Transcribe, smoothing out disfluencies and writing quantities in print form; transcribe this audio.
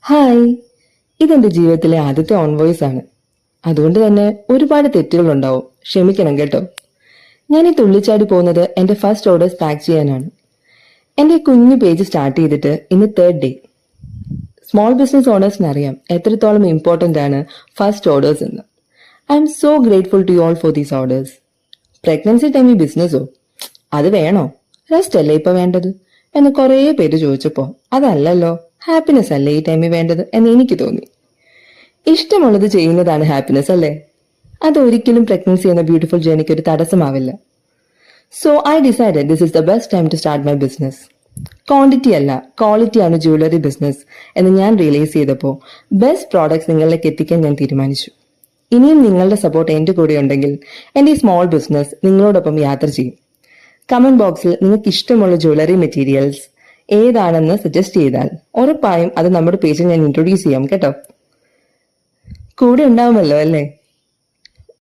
Hi, ഇതെന്റെ ജീവിതത്തിലെ ആദ്യത്തെ ഓൺ വോയിസ് ആണ്. അതുകൊണ്ട് തന്നെ ഒരുപാട് തെറ്റുകൾ ഉണ്ടാവും, ക്ഷമിക്കണം കേട്ടോ. ഞാൻ ഈ തുള്ളിച്ചാടി പോകുന്നത് എന്റെ ഫസ്റ്റ് ഓർഡേഴ്സ് പാക്ക് ചെയ്യാനാണ്. എന്റെ ഈ കുഞ്ഞു പേജ് സ്റ്റാർട്ട് ചെയ്തിട്ട് ഇന്ന് തേർഡ് ഡേ. സ്മോൾ ബിസിനസ് ഓണേഴ്സിന് അറിയാം എത്രത്തോളം ഇമ്പോർട്ടന്റ് ആണ് ഫസ്റ്റ് ഓർഡേഴ്സ് എന്ന്. I am so grateful to you all for these orders. Pregnancy ടൈമിൽ ബിസിനസ്സോ? അത് വേണോ? റെസ്റ്റ് അല്ലേ ഇപ്പൊ വേണ്ടത് എന്ന് കുറേ പേര് ചോദിച്ചപ്പോ അതല്ലല്ലോ, ഹാപ്പിനെസ് അല്ലേ ഈ ടൈമിൽ വേണ്ടത് എന്ന് എനിക്ക് തോന്നി. ഇഷ്ടമുള്ളത് ചെയ്യുന്നതാണ് ഹാപ്പിനെസ് അല്ലേ? അതൊരിക്കലും പ്രഗ്നൻസി എന്ന ബ്യൂട്ടിഫുൾ ജേർണിക്ക് ഒരു തടസ്സമാവില്ല. So I decided this is the best time to start my business. Quantity അല്ല, ക്വാളിറ്റി ആണ് ജ്വല്ലറി ബിസിനസ് എന്ന് ഞാൻ റിയലൈസ് ചെയ്തപ്പോൾ ബെസ്റ്റ് പ്രോഡക്ട്സ് നിങ്ങളിലേക്ക് എത്തിക്കാൻ ഞാൻ തീരുമാനിച്ചു. ഇനിയും നിങ്ങളുടെ സപ്പോർട്ട് എന്റെ കൂടെ ഉണ്ടെങ്കിൽ എന്റെ ഈ സ്മോൾ ബിസിനസ് നിങ്ങളോടൊപ്പം യാത്ര ചെയ്യും. കമന്റ് ബോക്സിൽ നിങ്ങൾക്ക് ഇഷ്ടമുള്ള ജ്വല്ലറി മെറ്റീരിയൽസ് ഏതാണെന്ന് സജസ്റ്റ് ചെയ്താൽ ഉറപ്പായും അത് നമ്മുടെ പേജിൽ ഞാൻ ഇൻട്രൊഡ്യൂസ് ചെയ്യാം കേട്ടോ. കൂടെ ഉണ്ടാവുമല്ലോ അല്ലേ?